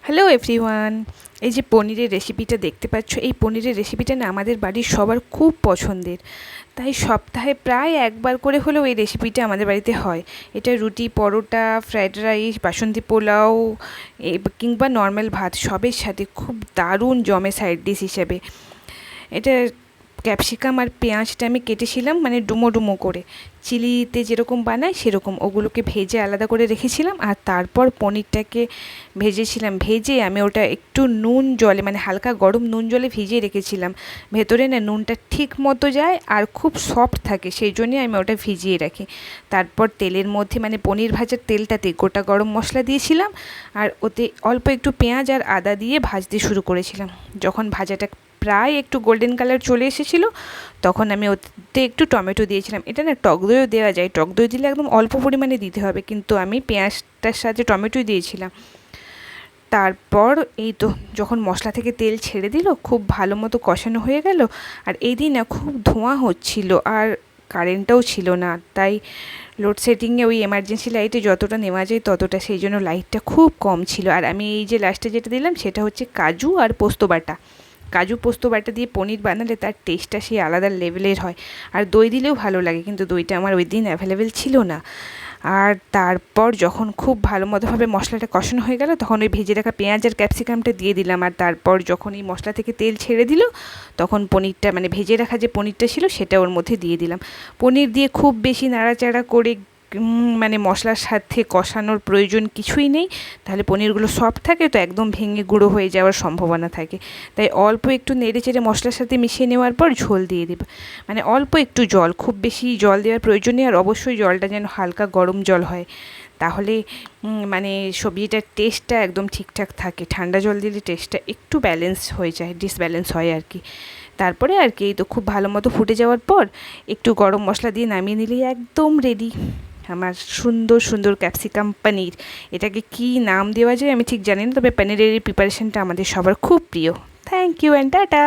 Hello everyone, এই যে পনিরের রেসিপিটা দেখতে পাচ্ছ, এই পনিরের রেসিপিটা না আমাদের বাড়ির সবার খুব পছন্দের। তাই সপ্তাহে প্রায় একবার করে হলেও এই রেসিপিটা আমাদের বাড়িতে হয়। এটা রুটি, পরোটা, ফ্রায়েড রাইস, বাসন্তী পোলাও কিংবা নর্মাল ভাত সবের সাথে খুব দারুণ জমে সাইড ডিশ হিসেবে। এটা ক্যাপসিকাম আর পেঁয়াজটা আমি কেটেছিলাম মানে ডুমো ডুমো করে, চিলিতে যেরকম বানায় সেরকম ওগুলোকে ভেজে আলাদা করে রেখেছিলাম। আর তারপর পনিরটাকে ভেজেছিলাম, ভেজে আমি ওটা একটু নুন জলে মানে হালকা গরম নুন জলে ভিজিয়ে রেখেছিলাম। ভেতরে না নুনটা ঠিক মতো যায় আর খুব সফট থাকে, সেই জন্যে আমি ওটা ভিজিয়ে রাখি। তারপর তেলের মধ্যে মানে পনির ভাজার তেলটাতে গোটা গরম মশলা দিয়েছিলাম, আর ওতে অল্প একটু পেঁয়াজ আর আদা দিয়ে ভাজতে শুরু করেছিলাম। যখন ভাজাটা প্রায় একটু গোল্ডেন কালার চলে এসেছিলো, তখন আমি ওতে একটু টমেটো দিয়েছিলাম। এটা না টক দইও দেওয়া যায়, টক দই দিলে একদম অল্প পরিমাণে দিতে হবে, কিন্তু আমি পেঁয়াজটার সাথে টমেটোই দিয়েছিলাম। তারপর এই তো যখন মশলা থেকে তেল ছেড়ে দিল, খুব ভালো মতো কষানো হয়ে গেল। আর এই দিন না খুব ধোঁয়া হচ্ছিল আর কারেন্টটাও ছিল না, তাই লোডশেডিংয়ে ওই এমার্জেন্সি লাইটে যতটা নেওয়া যায় ততটা, সেই জন্য লাইটটা খুব কম ছিল। আর আমি এই যে লাস্টে যেটা দিলাম সেটা হচ্ছে কাজু আর পোস্ত বাটা। কাজু পোস্ত বাটা দিয়ে পনির বানালে তার টেস্টটা সেই আলাদা লেভেলের হয়। আর দই দিলেও ভালো লাগে, কিন্তু দইটা আমার ওই দিন অ্যাভেলেবেল ছিল না। আর তারপর যখন খুব ভালো মতোভাবে মশলাটা কষানো হয়ে গেল, তখন ওই ভেজে রাখা পেঁয়াজ আর ক্যাপসিকামটা দিয়ে দিলাম। আর তারপর যখন এই মশলা থেকে তেল ছেড়ে দিল, তখন পনিরটা মানে ভেজে রাখা যে পনিরটা ছিল সেটা ওর মধ্যে দিয়ে দিলাম। পনির দিয়ে খুব বেশি নাড়াচাড়া করে মানে মশলার সাথে কষানোর প্রয়োজন কিছুই নেই, তাহলে পনিরগুলো সফট থাকে তো একদম ভেঙে গুঁড়ো হয়ে যাওয়ার সম্ভাবনা থাকে। তাই অল্প একটু নেড়ে চেড়ে মশলার সাথে মিশিয়ে নেওয়ার পর ঝোল দিয়ে দেব, মানে অল্প একটু জল, খুব বেশি জল দেওয়ার প্রয়োজন নেই। আর অবশ্যই জলটা যেন হালকা গরম জল হয়, তাহলে মানে সবজিটার টেস্টটা একদম ঠিকঠাক থাকে। ঠান্ডা জল দিলে টেস্টটা একটু ব্যালেন্স হয়ে যায়, ডিসব্যালেন্স হয় আর কি। তারপরে আর কি এই তো খুব ভালো মতো ফুটে যাওয়ার পর একটু গরম মশলা দিয়ে নামিয়ে নিলেই একদম রেডি আমার সুন্দর সুন্দর ক্যাপসিকাম পনির। এটাকে কী নাম দেওয়া যায় আমি ঠিক জানি না, তবে পনিরের এই প্রিপারেশনটা আমাদের সবার খুব প্রিয়। Thank you and tata.